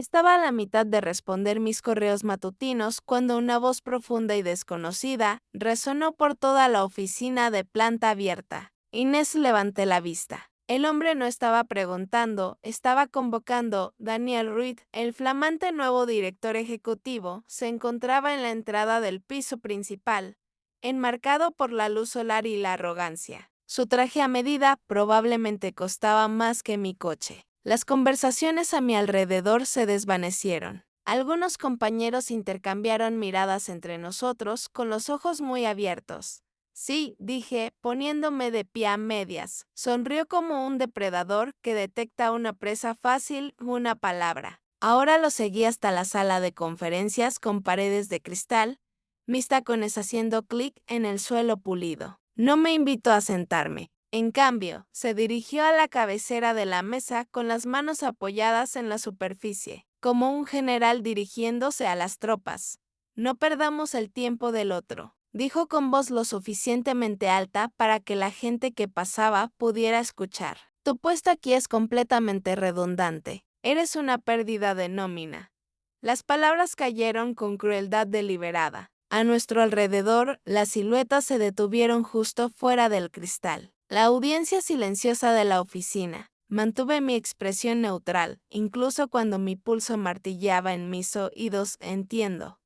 Estaba a la mitad de responder mis correos matutinos cuando una voz profunda y desconocida resonó por toda la oficina de planta abierta. Inés, levanté la vista. El hombre no estaba preguntando, estaba convocando. Daniel Ruiz, el flamante nuevo director ejecutivo, se encontraba en la entrada del piso principal, enmarcado por la luz solar y la arrogancia. Su traje a medida probablemente costaba más que mi coche. Las conversaciones a mi alrededor se desvanecieron. Algunos compañeros intercambiaron miradas entre nosotros con los ojos muy abiertos. Sí, dije, poniéndome de pie a medias. Sonrió como un depredador que detecta una presa fácil, una palabra. Ahora lo seguí hasta la sala de conferencias con paredes de cristal, mis tacones haciendo clic en el suelo pulido. No me invitó a sentarme. En cambio, se dirigió a la cabecera de la mesa con las manos apoyadas en la superficie, como un general dirigiéndose a las tropas. No perdamos el tiempo del otro, dijo con voz lo suficientemente alta para que la gente que pasaba pudiera escuchar. Tu puesto aquí es completamente redundante. Eres una pérdida de nómina. Las palabras cayeron con crueldad deliberada. A nuestro alrededor, las siluetas se detuvieron justo fuera del cristal. La audiencia silenciosa de la oficina. Mantuve mi expresión neutral, incluso cuando mi pulso martilleaba en mis oídos. Entiendo.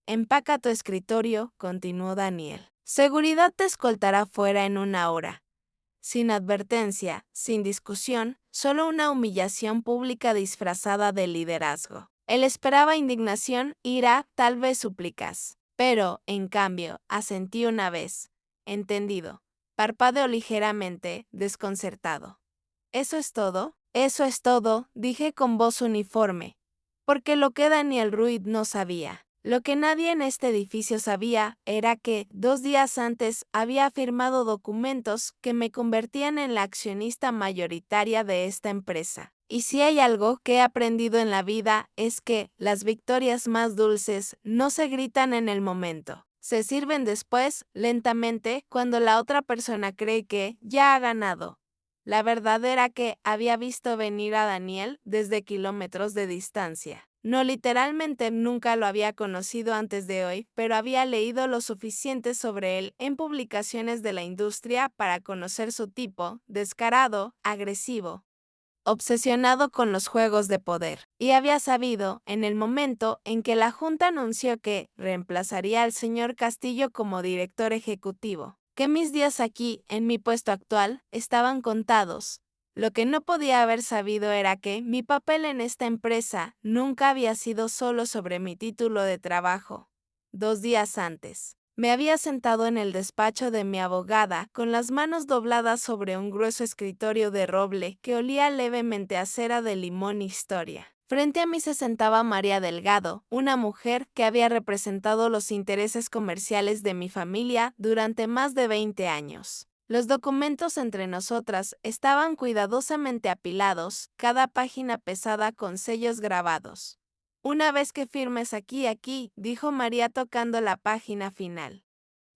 Empaca tu escritorio, continuó Daniel. Seguridad te escoltará fuera en una hora. Sin advertencia, sin discusión, solo una humillación pública disfrazada de liderazgo. Él esperaba indignación, ira, tal vez súplicas. Pero, en cambio, asentí una vez. Entendido. Parpadeó ligeramente, desconcertado. ¿Eso es todo? Eso es todo, dije con voz uniforme. Porque lo que Daniel Ruiz no sabía, lo que nadie en este edificio sabía, era que, 2 días antes, había firmado documentos que me convertían en la accionista mayoritaria de esta empresa. Y si hay algo que he aprendido en la vida es que las victorias más dulces no se gritan en el momento. Se sirven después, lentamente, cuando la otra persona cree que ya ha ganado. La verdad era que había visto venir a Daniel desde kilómetros de distancia. No literalmente nunca lo había conocido antes de hoy, pero había leído lo suficiente sobre él en publicaciones de la industria para conocer su tipo: descarado, agresivo, obsesionado con los juegos de poder. Y había sabido, en el momento en que la Junta anunció que reemplazaría al señor Castillo como director ejecutivo, que mis días aquí, en mi puesto actual, estaban contados. Lo que no podía haber sabido era que mi papel en esta empresa nunca había sido solo sobre mi título de trabajo. 2 días antes, me había sentado en el despacho de mi abogada con las manos dobladas sobre un grueso escritorio de roble que olía levemente a cera de limón y historia. Frente a mí se sentaba María Delgado, una mujer que había representado los intereses comerciales de mi familia durante más de 20 años. Los documentos entre nosotras estaban cuidadosamente apilados, cada página pesada con sellos grabados. Una vez que firmes aquí, dijo María tocando la página final.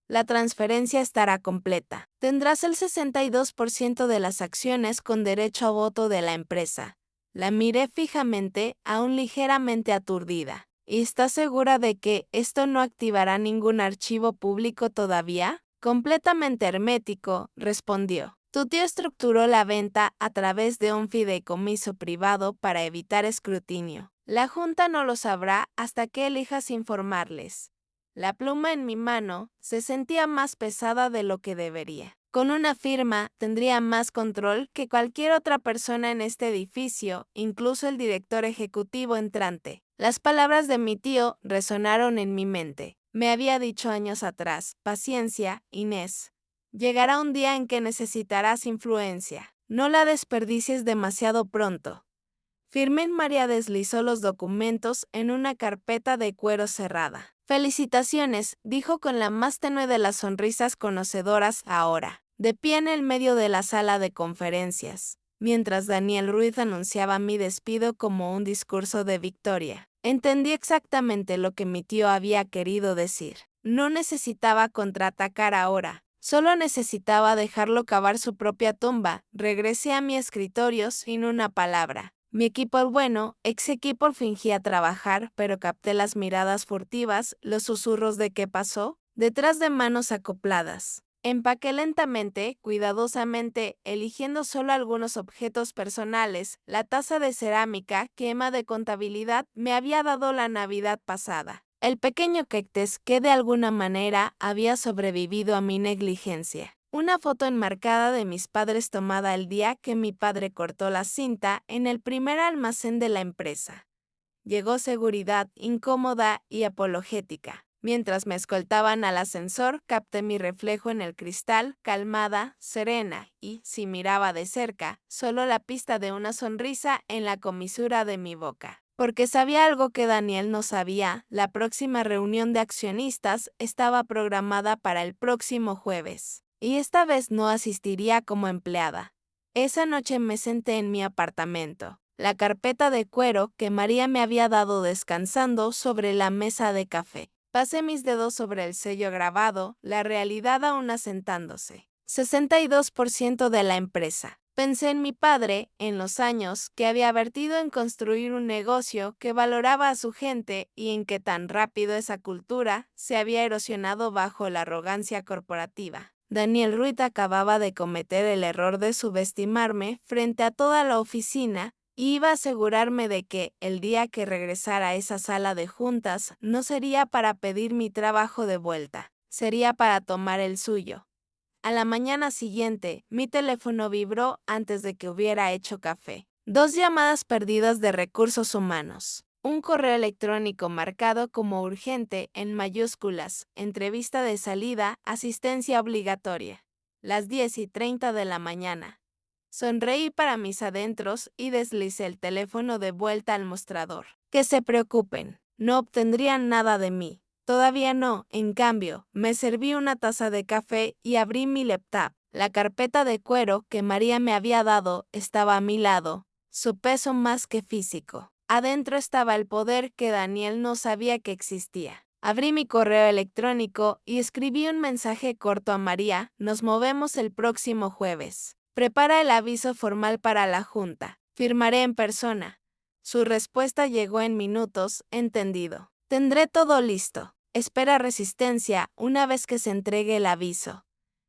La transferencia estará completa. Tendrás el 62% de las acciones con derecho a voto de la empresa. La miré fijamente, aún ligeramente aturdida. ¿Y estás segura de que esto no activará ningún archivo público todavía? Completamente hermético, respondió. Tu tío estructuró la venta a través de un fideicomiso privado para evitar escrutinio. La Junta no lo sabrá hasta que elijas informarles. La pluma en mi mano se sentía más pesada de lo que debería. Con una firma tendría más control que cualquier otra persona en este edificio, incluso el director ejecutivo entrante. Las palabras de mi tío resonaron en mi mente. Me había dicho años atrás: paciencia, Inés. Llegará un día en que necesitarás influencia. No la desperdicies demasiado pronto. Firmin María deslizó los documentos en una carpeta de cuero cerrada. Felicitaciones, dijo con la más tenue de las sonrisas conocedoras ahora, de pie en el medio de la sala de conferencias, mientras Daniel Ruiz anunciaba mi despido como un discurso de victoria. Entendí exactamente lo que mi tío había querido decir. No necesitaba contraatacar ahora. Solo necesitaba dejarlo cavar su propia tumba. Regresé a mi escritorio sin una palabra. Mi equipo bueno, ex equipo fingía trabajar, pero capté las miradas furtivas, los susurros de qué pasó, detrás de manos acopladas. Empaqué lentamente, cuidadosamente, eligiendo solo algunos objetos personales, la taza de cerámica que Emma de contabilidad me había dado la Navidad pasada, el pequeño cactus que de alguna manera había sobrevivido a mi negligencia. Una foto enmarcada de mis padres tomada el día que mi padre cortó la cinta en el primer almacén de la empresa. Llegó seguridad, incómoda y apologética. Mientras me escoltaban al ascensor, capté mi reflejo en el cristal, calmada, serena, y, si miraba de cerca, solo la pista de una sonrisa en la comisura de mi boca. Porque sabía algo que Daniel no sabía, la próxima reunión de accionistas estaba programada para el próximo jueves. Y esta vez no asistiría como empleada. Esa noche me senté en mi apartamento, la carpeta de cuero que María me había dado descansando sobre la mesa de café. Pasé mis dedos sobre el sello grabado, la realidad aún asentándose. 62% de la empresa. Pensé en mi padre, en los años que había vertido en construir un negocio que valoraba a su gente y en que tan rápido esa cultura se había erosionado bajo la arrogancia corporativa. Daniel Ruiz acababa de cometer el error de subestimarme frente a toda la oficina y iba a asegurarme de que, el día que regresara a esa sala de juntas, no sería para pedir mi trabajo de vuelta, sería para tomar el suyo. A la mañana siguiente, mi teléfono vibró antes de que hubiera hecho café. 2 llamadas perdidas de recursos humanos. Un correo electrónico marcado como urgente en mayúsculas, entrevista de salida, asistencia obligatoria. Las 10:30 de la mañana. Sonreí para mis adentros y deslicé el teléfono de vuelta al mostrador. Que se preocupen, no obtendrían nada de mí. Todavía no, en cambio, me serví una taza de café y abrí mi laptop. La carpeta de cuero que María me había dado estaba a mi lado, su peso más que físico. Adentro estaba el poder que Daniel no sabía que existía. Abrí mi correo electrónico y escribí un mensaje corto a María: nos movemos el próximo jueves. Prepara el aviso formal para la junta. Firmaré en persona. Su respuesta llegó en minutos, entendido. Tendré todo listo. Espera resistencia una vez que se entregue el aviso.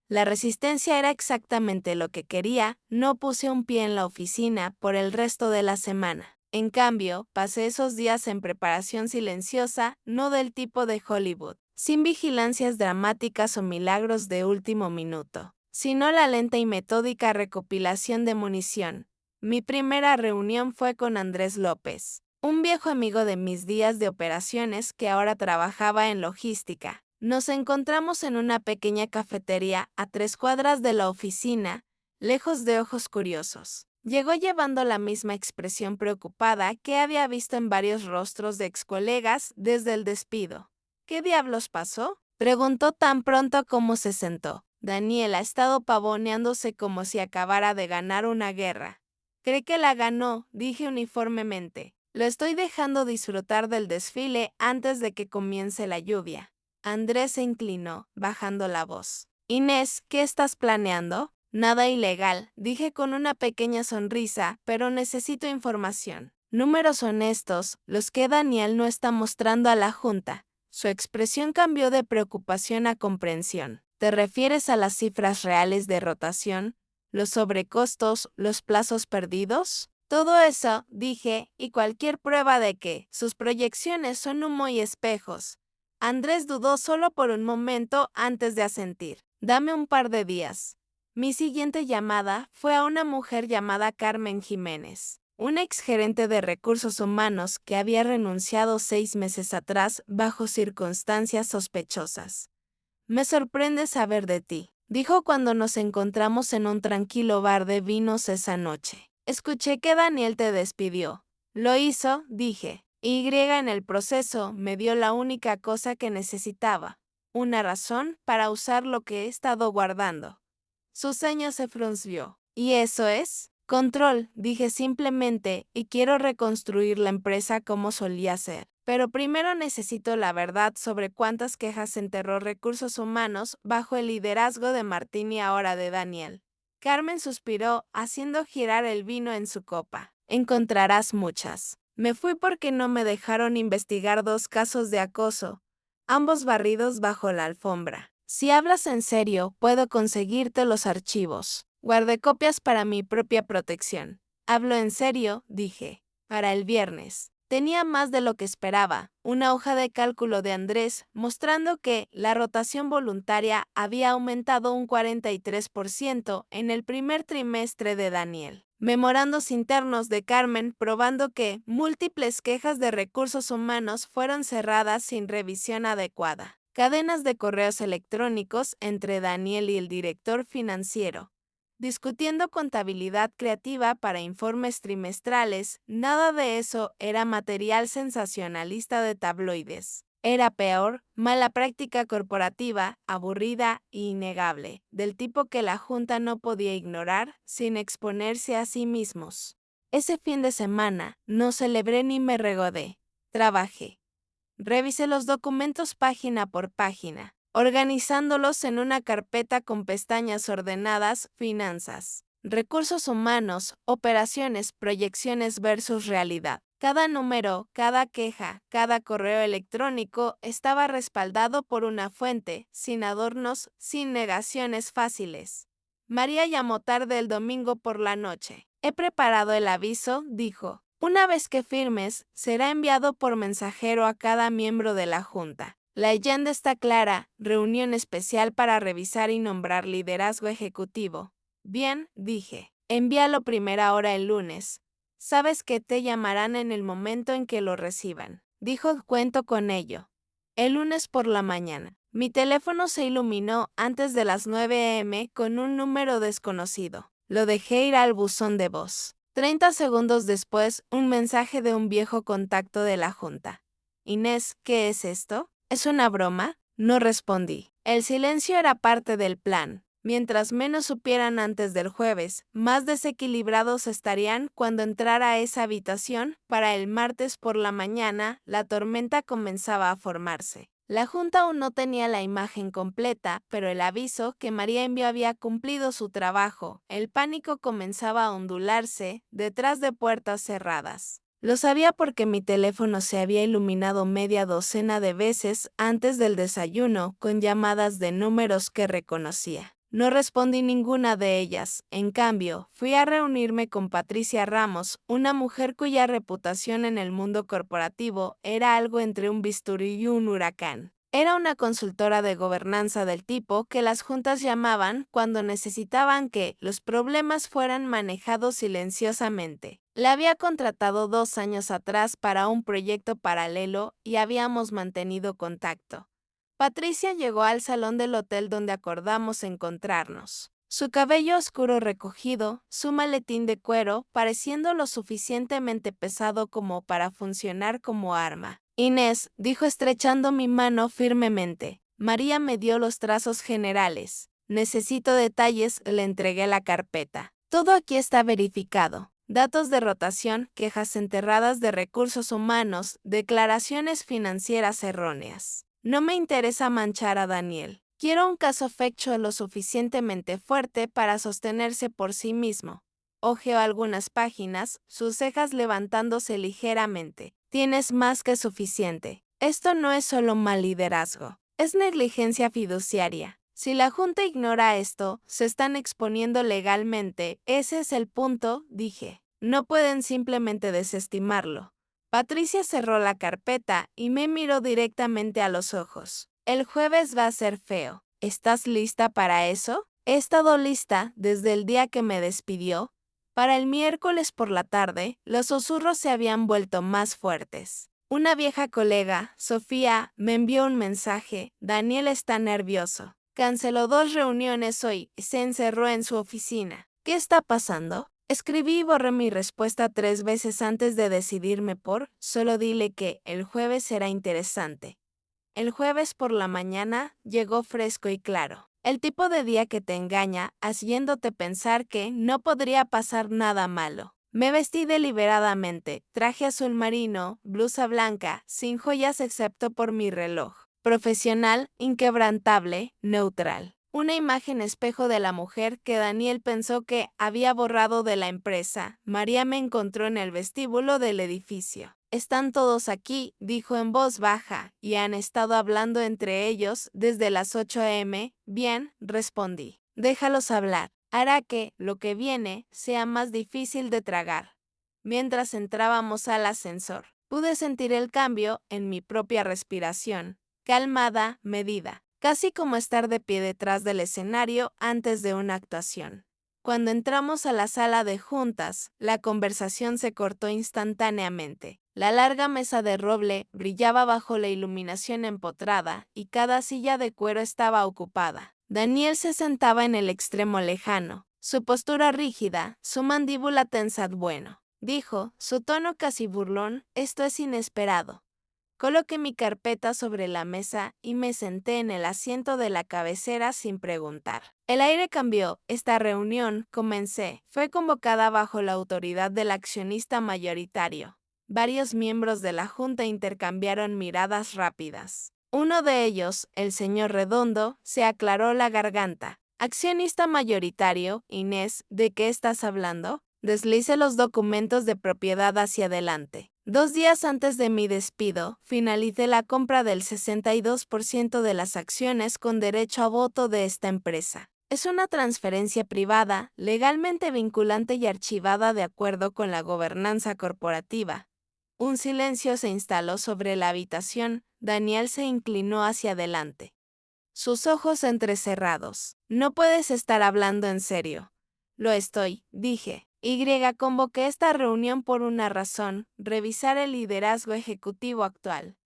La resistencia era exactamente lo que quería, no puse un pie en la oficina por el resto de la semana. En cambio, pasé esos días en preparación silenciosa, no del tipo de Hollywood, sin vigilancias dramáticas o milagros de último minuto, sino la lenta y metódica recopilación de munición. Mi primera reunión fue con Andrés López, un viejo amigo de mis días de operaciones que ahora trabajaba en logística. Nos encontramos en una pequeña cafetería a 3 cuadras de la oficina, lejos de ojos curiosos. Llegó llevando la misma expresión preocupada que había visto en varios rostros de excolegas desde el despido. ¿Qué diablos pasó?, preguntó tan pronto como se sentó. Daniel ha estado pavoneándose como si acabara de ganar una guerra. «Cree que la ganó», dije uniformemente. «Lo estoy dejando disfrutar del desfile antes de que comience la lluvia». Andrés se inclinó, bajando la voz. «Inés, ¿qué estás planeando?» «Nada ilegal», dije con una pequeña sonrisa, «pero necesito información. Números honestos, los que Daniel no está mostrando a la junta». Su expresión cambió de preocupación a comprensión. ¿Te refieres a las cifras reales de rotación, los sobrecostos, los plazos perdidos? Todo eso, dije, y cualquier prueba de que sus proyecciones son humo y espejos. Andrés dudó solo por un momento antes de asentir. «Dame un par de días». Mi siguiente llamada fue a una mujer llamada Carmen Jiménez, una exgerente de recursos humanos que había renunciado 6 meses atrás bajo circunstancias sospechosas. «Me sorprende saber de ti», dijo cuando nos encontramos en un tranquilo bar de vinos esa noche. «Escuché que Daniel te despidió». «Lo hizo», dije. Y en el proceso me dio la única cosa que necesitaba, una razón para usar lo que he estado guardando. Su ceño se frunció. «¿Y eso es?» «Control», dije simplemente, y quiero reconstruir la empresa como solía ser. Pero primero necesito la verdad sobre cuántas quejas enterró Recursos Humanos bajo el liderazgo de Martín y ahora de Daniel. Carmen suspiró, haciendo girar el vino en su copa. encontrarás muchas. Me fui porque no me dejaron investigar 2 casos de acoso, ambos barridos bajo la alfombra. Si hablas en serio, puedo conseguirte los archivos. Guardé copias para mi propia protección. Hablo en serio, dije. Para el viernes. Tenía más de lo que esperaba, una hoja de cálculo de Andrés mostrando que la rotación voluntaria había aumentado un 43% en el primer trimestre de Daniel. Memorandos internos de Carmen probando que múltiples quejas de recursos humanos fueron cerradas sin revisión adecuada. Cadenas de correos electrónicos entre Daniel y el director financiero. Discutiendo contabilidad creativa para informes trimestrales, nada de eso era material sensacionalista de tabloides. Era peor, mala práctica corporativa, aburrida e innegable, del tipo que la Junta no podía ignorar sin exponerse a sí mismos. Ese fin de semana no celebré ni me regodé. Trabajé. Revisé los documentos página por página, organizándolos en una carpeta con pestañas ordenadas: finanzas, recursos humanos, operaciones, proyecciones versus realidad. Cada número, cada queja, cada correo electrónico estaba respaldado por una fuente, sin adornos, sin negaciones fáciles. María llamó tarde el domingo por la noche. He preparado el aviso, dijo. Una vez que firmes, será enviado por mensajero a cada miembro de la Junta. La agenda está clara, reunión especial para revisar y nombrar liderazgo ejecutivo. Bien, dije. Envíalo primera hora el lunes. Sabes que te llamarán en el momento en que lo reciban. Dijo, cuento con ello. El lunes por la mañana. Mi teléfono se iluminó antes de las 9 a.m. con un número desconocido. Lo dejé ir al buzón de voz. 30 segundos después, un mensaje de un viejo contacto de la Junta. Inés, ¿qué es esto? ¿Es una broma? No respondí. El silencio era parte del plan. Mientras menos supieran antes del jueves, más desequilibrados estarían cuando entrara a esa habitación. Para el martes por la mañana, la tormenta comenzaba a formarse. La Junta aún no tenía la imagen completa, pero el aviso que María envió había cumplido su trabajo. El pánico comenzaba a ondularse detrás de puertas cerradas. Lo sabía porque mi teléfono se había iluminado media docena de veces antes del desayuno con llamadas de números que reconocía. No respondí ninguna de ellas. En cambio, fui a reunirme con Patricia Ramos, una mujer cuya reputación en el mundo corporativo era algo entre un bisturí y un huracán. Era una consultora de gobernanza del tipo que las juntas llamaban cuando necesitaban que los problemas fueran manejados silenciosamente. La había contratado 2 años atrás para un proyecto paralelo y habíamos mantenido contacto. Patricia llegó al salón del hotel donde acordamos encontrarnos. Su cabello oscuro recogido, su maletín de cuero, pareciendo lo suficientemente pesado como para funcionar como arma. Inés, dijo estrechando mi mano firmemente. María me dio los trazos generales. Necesito detalles, le entregué la carpeta. Todo aquí está verificado. Datos de rotación, quejas enterradas de recursos humanos, declaraciones financieras erróneas. No me interesa manchar a Daniel. Quiero un caso fecho lo suficientemente fuerte para sostenerse por sí mismo. Hojeó algunas páginas, sus cejas levantándose ligeramente. Tienes más que suficiente. Esto no es solo mal liderazgo, es negligencia fiduciaria. Si la Junta ignora esto, se están exponiendo legalmente. Ese es el punto, dije. No pueden simplemente desestimarlo. Patricia cerró la carpeta y me miró directamente a los ojos. El jueves va a ser feo. ¿Estás lista para eso? He estado lista desde el día que me despidió. Para el miércoles por la tarde, los susurros se habían vuelto más fuertes. Una vieja colega, Sofía, me envió un mensaje. Daniel está nervioso. Canceló 2 reuniones hoy y se encerró en su oficina. ¿Qué está pasando? Escribí y borré mi respuesta 3 veces antes de decidirme por, solo dile que el jueves será interesante. El jueves por la mañana llegó fresco y claro. El tipo de día que te engaña, haciéndote pensar que no podría pasar nada malo. Me vestí deliberadamente, traje azul marino, blusa blanca, sin joyas excepto por mi reloj. Profesional, inquebrantable, neutral. una imagen espejo de la mujer que Daniel pensó que había borrado de la empresa. María me encontró en el vestíbulo del edificio. «Están todos aquí», dijo en voz baja, «y han estado hablando entre ellos desde las 8 a.m. Bien», respondí. «Déjalos hablar. Hará que lo que viene sea más difícil de tragar». Mientras entrábamos al ascensor, pude sentir el cambio en mi propia respiración, calmada, medida, casi como estar de pie detrás del escenario antes de una actuación. Cuando entramos a la sala de juntas, la conversación se cortó instantáneamente. La larga mesa de roble brillaba bajo la iluminación empotrada y cada silla de cuero estaba ocupada. Daniel se sentaba en el extremo lejano, su postura rígida, su mandíbula tensa. «Bueno», dijo, su tono casi burlón, «esto es inesperado». Coloqué mi carpeta sobre la mesa y me senté en el asiento de la cabecera sin preguntar. El aire cambió. Esta reunión, comencé, fue convocada bajo la autoridad del accionista mayoritario. Varios miembros de la junta intercambiaron miradas rápidas. Uno de ellos, el señor Redondo, se aclaró la garganta. «Accionista mayoritario, Inés, ¿de qué estás hablando?». Deslice los documentos de propiedad hacia adelante. 2 días antes de mi despido, finalicé la compra del 62% de las acciones con derecho a voto de esta empresa. Es una transferencia privada, legalmente vinculante y archivada de acuerdo con la gobernanza corporativa. Un silencio se instaló sobre la habitación. Daniel se inclinó hacia adelante, sus ojos entrecerrados. «No puedes estar hablando en serio». «Lo estoy», dije. Convoqué esta reunión por una razón: revisar el liderazgo ejecutivo actual.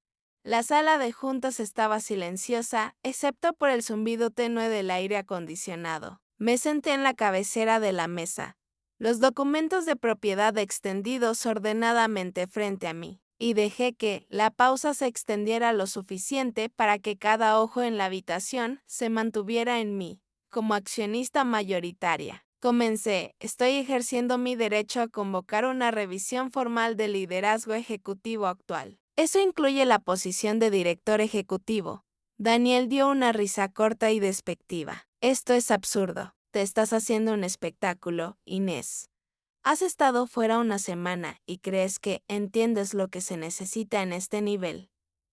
La sala de juntas estaba silenciosa, excepto por el zumbido tenue del aire acondicionado. Me senté en la cabecera de la mesa, los documentos de propiedad extendidos ordenadamente frente a mí, y dejé que la pausa se extendiera lo suficiente para que cada ojo en la habitación se mantuviera en mí, como accionista mayoritaria. Comencé. «Estoy ejerciendo mi derecho a convocar una revisión formal del liderazgo ejecutivo actual. Eso incluye la posición de director ejecutivo». Daniel dio una risa corta y despectiva. «Esto es absurdo. Te estás haciendo un espectáculo, Inés. Has estado fuera una semana y crees que entiendes lo que se necesita en este nivel».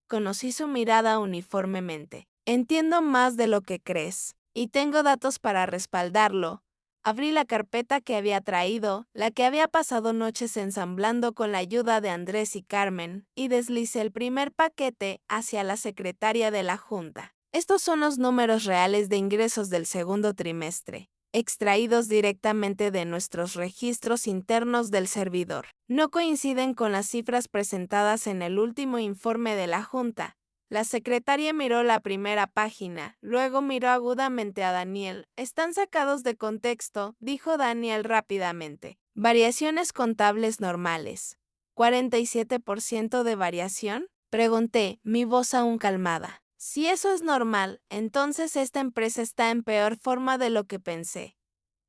Conocí su mirada uniformemente. «Entiendo más de lo que crees, y tengo datos para respaldarlo». Abrí la carpeta que había traído, la que había pasado noches ensamblando con la ayuda de Andrés y Carmen, y deslicé el primer paquete hacia la secretaria de la junta. «Estos son los números reales de ingresos del segundo trimestre, extraídos directamente de nuestros registros internos del servidor. No coinciden con las cifras presentadas en el último informe de la junta». La secretaria miró la primera página, luego miró agudamente a Daniel. «Están sacados de contexto», dijo Daniel rápidamente. «Variaciones contables normales». «¿47% de variación?», pregunté, mi voz aún calmada. «Si eso es normal, entonces esta empresa está en peor forma de lo que pensé».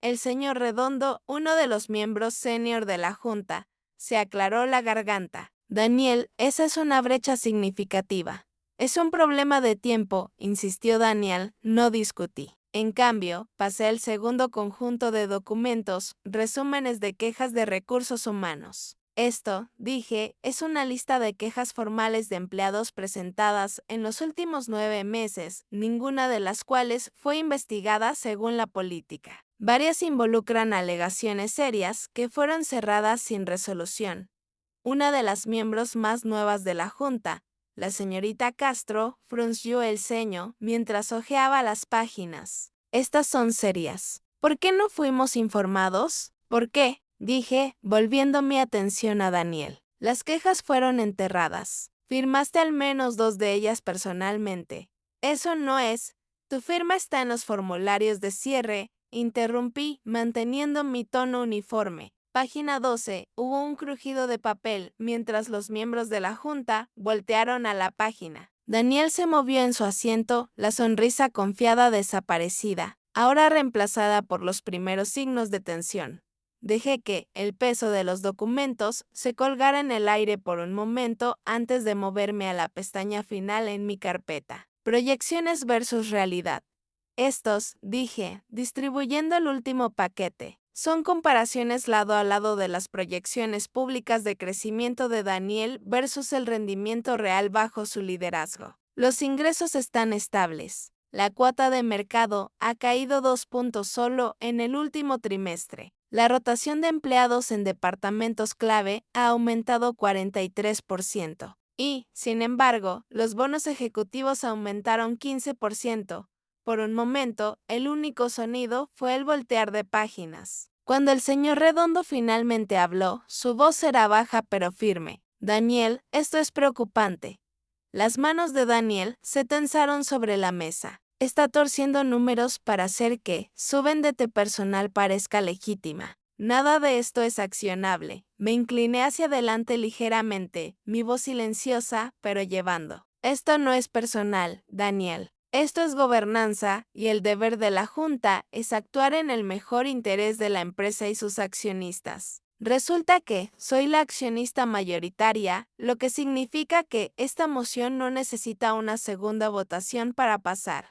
El señor Redondo, uno de los miembros senior de la junta, se aclaró la garganta. «Daniel, esa es una brecha significativa». «Es un problema de tiempo», insistió Daniel, no discutí. En cambio, pasé el segundo conjunto de documentos, resúmenes de quejas de recursos humanos. «Esto», dije, «es una lista de quejas formales de empleados presentadas en los últimos 9 meses, ninguna de las cuales fue investigada según la política. Varias involucran alegaciones serias que fueron cerradas sin resolución». Una de las miembros más nuevas de la junta, la señorita Castro, frunció el ceño mientras hojeaba las páginas. «Estas son serias. ¿Por qué no fuimos informados?». «¿Por qué?», dije, volviendo mi atención a Daniel. «Las quejas fueron enterradas. Firmaste al menos 2 de ellas personalmente». «Eso no es. Tu firma está en los formularios de cierre», interrumpí, manteniendo mi tono uniforme. Página 12. Hubo un crujido de papel mientras los miembros de la junta voltearon a la página. Daniel se movió en su asiento, la sonrisa confiada desaparecida, ahora reemplazada por los primeros signos de tensión. Dejé que el peso de los documentos se colgara en el aire por un momento antes de moverme a la pestaña final en mi carpeta. «Proyecciones versus realidad». Estos, dije, distribuyendo el último paquete, son comparaciones lado a lado de las proyecciones públicas de crecimiento de Daniel versus el rendimiento real bajo su liderazgo. Los ingresos están estables. La cuota de mercado ha caído 2 puntos solo en el último trimestre. La rotación de empleados en departamentos clave ha aumentado 43%. Y, sin embargo, los bonos ejecutivos aumentaron 15%. Por un momento, el único sonido fue el voltear de páginas. Cuando el señor Redondo finalmente habló, su voz era baja pero firme. Daniel, esto es preocupante. Las manos de Daniel se tensaron sobre la mesa. Está torciendo números para hacer que su vendetta personal parezca legítima. Nada de esto es accionable. Me incliné hacia adelante ligeramente, mi voz silenciosa, pero llevando. Esto no es personal, Daniel. Esto es gobernanza, y el deber de la Junta es actuar en el mejor interés de la empresa y sus accionistas. Resulta que soy la accionista mayoritaria, lo que significa que esta moción no necesita una segunda votación para pasar.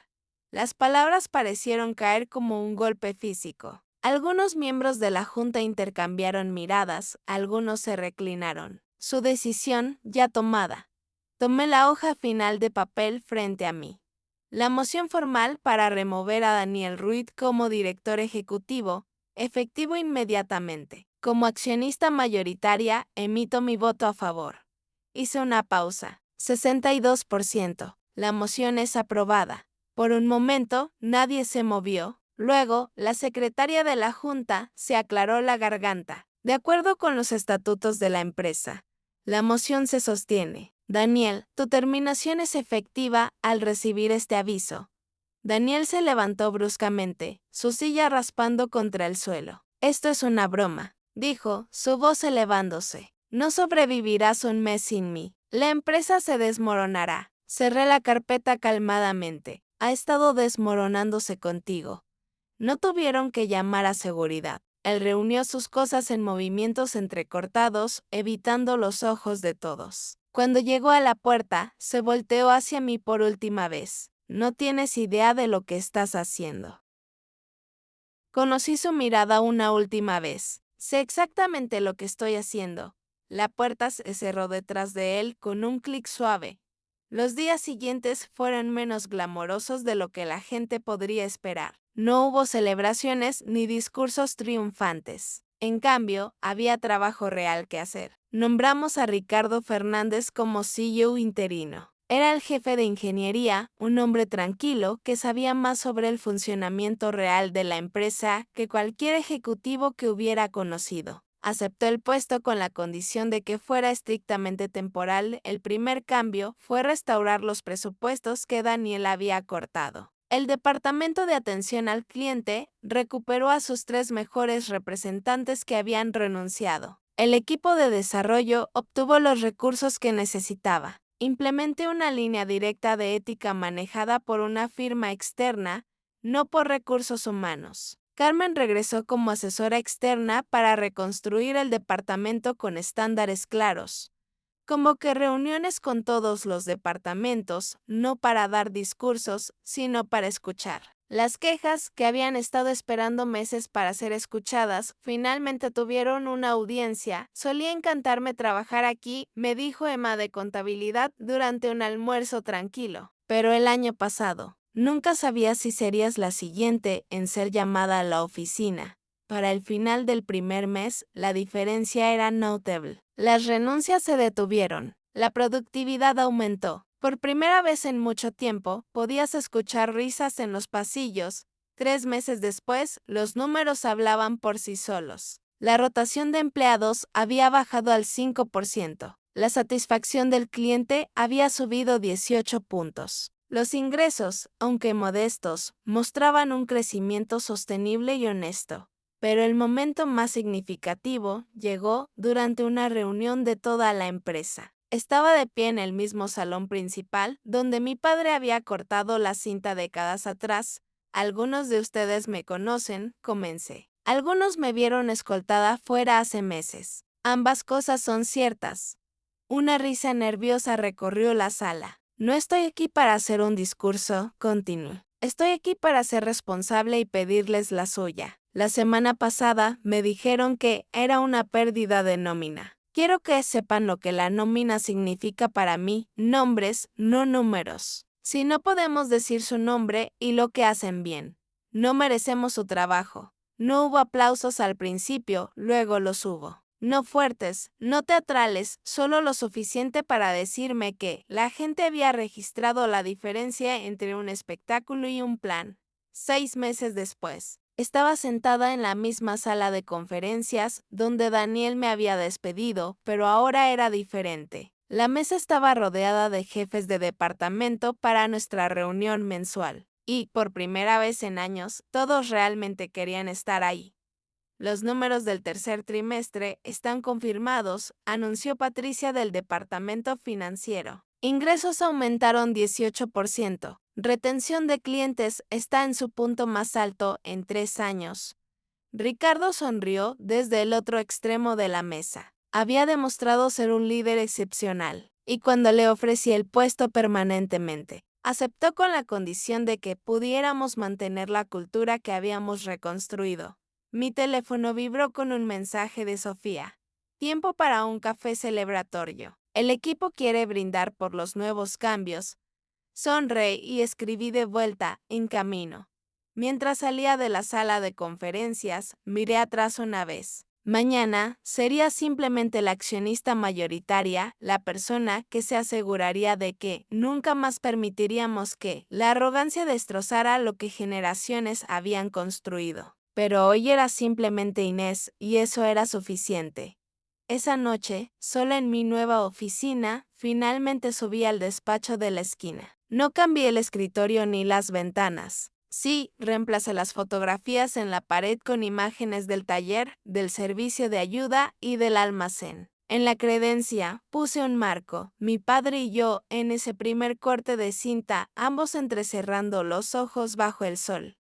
Las palabras parecieron caer como un golpe físico. Algunos miembros de la Junta intercambiaron miradas, algunos se reclinaron. Su decisión ya tomada. Tomé la hoja final de papel frente a mí. La moción formal para remover a Daniel Ruiz como director ejecutivo, efectivo inmediatamente. Como accionista mayoritaria, emito mi voto a favor. Hice una pausa. 62%. La moción es aprobada. Por un momento, nadie se movió. Luego, la secretaria de la Junta se aclaró la garganta. De acuerdo con los estatutos de la empresa, la moción se sostiene. Daniel, tu terminación es efectiva al recibir este aviso. Daniel se levantó bruscamente, su silla raspando contra el suelo. Esto es una broma, dijo, su voz elevándose. No sobrevivirás un mes sin mí. La empresa se desmoronará. Cerré la carpeta calmadamente. Ha estado desmoronándose contigo. No tuvieron que llamar a seguridad. Él reunió sus cosas en movimientos entrecortados, evitando los ojos de todos. Cuando llegó a la puerta, se volteó hacia mí por última vez. No tienes idea de lo que estás haciendo. Conocí su mirada una última vez. Sé exactamente lo que estoy haciendo. La puerta se cerró detrás de él con un clic suave. Los días siguientes fueron menos glamorosos de lo que la gente podría esperar. No hubo celebraciones ni discursos triunfantes. En cambio, había trabajo real que hacer. Nombramos a Ricardo Fernández como CEO interino. Era el jefe de ingeniería, un hombre tranquilo que sabía más sobre el funcionamiento real de la empresa que cualquier ejecutivo que hubiera conocido. Aceptó el puesto con la condición de que fuera estrictamente temporal. El primer cambio fue restaurar los presupuestos que Daniel había cortado. El departamento de atención al cliente recuperó a sus 3 mejores representantes que habían renunciado. El equipo de desarrollo obtuvo los recursos que necesitaba. Implementé una línea directa de ética manejada por una firma externa, no por recursos humanos. Carmen regresó como asesora externa para reconstruir el departamento con estándares claros. Convoqué reuniones con todos los departamentos, no para dar discursos, sino para escuchar. Las quejas, que habían estado esperando meses para ser escuchadas, finalmente tuvieron una audiencia. Solía encantarme trabajar aquí, me dijo Emma de Contabilidad durante un almuerzo tranquilo. Pero el año pasado, nunca sabía si serías la siguiente en ser llamada a la oficina. Para el final del primer mes, la diferencia era notable. Las renuncias se detuvieron. La productividad aumentó. Por primera vez en mucho tiempo, podías escuchar risas en los pasillos. 3 meses después, los números hablaban por sí solos. La rotación de empleados había bajado al 5%. La satisfacción del cliente había subido 18 puntos. Los ingresos, aunque modestos, mostraban un crecimiento sostenible y honesto. Pero el momento más significativo llegó durante una reunión de toda la empresa. Estaba de pie en el mismo salón principal, donde mi padre había cortado la cinta décadas atrás. Algunos de ustedes me conocen, comencé. Algunos me vieron escoltada fuera hace meses. Ambas cosas son ciertas. Una risa nerviosa recorrió la sala. No estoy aquí para hacer un discurso, continué. Estoy aquí para ser responsable y pedirles la suya. La semana pasada me dijeron que era una pérdida de nómina. Quiero que sepan lo que la nómina significa para mí, nombres, no números. Si no podemos decir su nombre y lo que hacen bien, no merecemos su trabajo. No hubo aplausos al principio, luego los hubo. No fuertes, no teatrales, solo lo suficiente para decirme que la gente había registrado la diferencia entre un espectáculo y un plan. 6 meses después, estaba sentada en la misma sala de conferencias donde Daniel me había despedido, pero ahora era diferente. La mesa estaba rodeada de jefes de departamento para nuestra reunión mensual, y, por primera vez en años, todos realmente querían estar ahí. Los números del tercer trimestre están confirmados, anunció Patricia del departamento financiero. Ingresos aumentaron 18%. Retención de clientes está en su punto más alto en 3 años. Ricardo sonrió desde el otro extremo de la mesa. Había demostrado ser un líder excepcional, y cuando le ofrecí el puesto permanentemente, aceptó con la condición de que pudiéramos mantener la cultura que habíamos reconstruido. Mi teléfono vibró con un mensaje de Sofía. Tiempo para un café celebratorio. El equipo quiere brindar por los nuevos cambios. Sonreí y escribí de vuelta, en camino. Mientras salía de la sala de conferencias, miré atrás una vez. Mañana sería simplemente la accionista mayoritaria, la persona que se aseguraría de que nunca más permitiríamos que la arrogancia destrozara lo que generaciones habían construido. Pero hoy era simplemente Inés, y eso era suficiente. Esa noche, sola en mi nueva oficina, finalmente subí al despacho de la esquina. No cambié el escritorio ni las ventanas. Sí, reemplacé las fotografías en la pared con imágenes del taller, del servicio de ayuda y del almacén. En la credencia puse un marco, mi padre y yo en ese primer corte de cinta, ambos entrecerrando los ojos bajo el sol.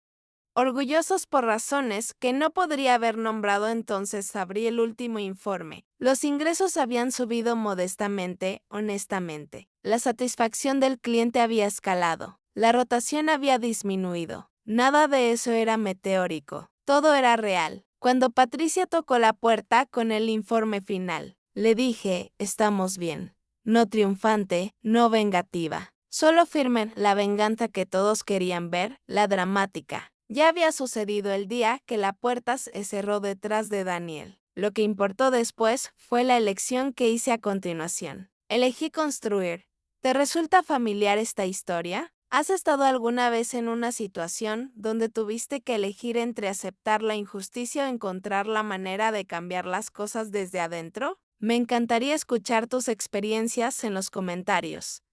Orgullosos por razones que no podría haber nombrado, entonces abrí el último informe. Los ingresos habían subido modestamente, honestamente. La satisfacción del cliente había escalado. La rotación había disminuido. Nada de eso era meteórico. Todo era real. Cuando Patricia tocó la puerta con el informe final, le dije, estamos bien. No triunfante, no vengativa. Solo firme la venganza que todos querían ver, la dramática. Ya había sucedido el día que la puerta se cerró detrás de Daniel. Lo que importó después fue la elección que hice a continuación. Elegí construir. ¿Te resulta familiar esta historia? ¿Has estado alguna vez en una situación donde tuviste que elegir entre aceptar la injusticia o encontrar la manera de cambiar las cosas desde adentro? Me encantaría escuchar tus experiencias en los comentarios.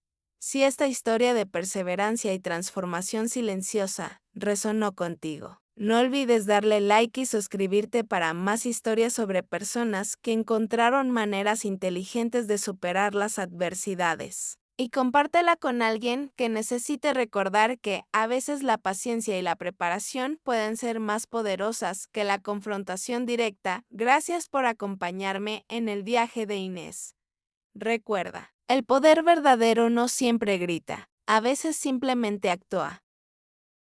Si esta historia de perseverancia y transformación silenciosa resonó contigo, no olvides darle like y suscribirte para más historias sobre personas que encontraron maneras inteligentes de superar las adversidades. Y compártela con alguien que necesite recordar que a veces la paciencia y la preparación pueden ser más poderosas que la confrontación directa. Gracias por acompañarme en el viaje de Inés. Recuerda, el poder verdadero no siempre grita, a veces simplemente actúa.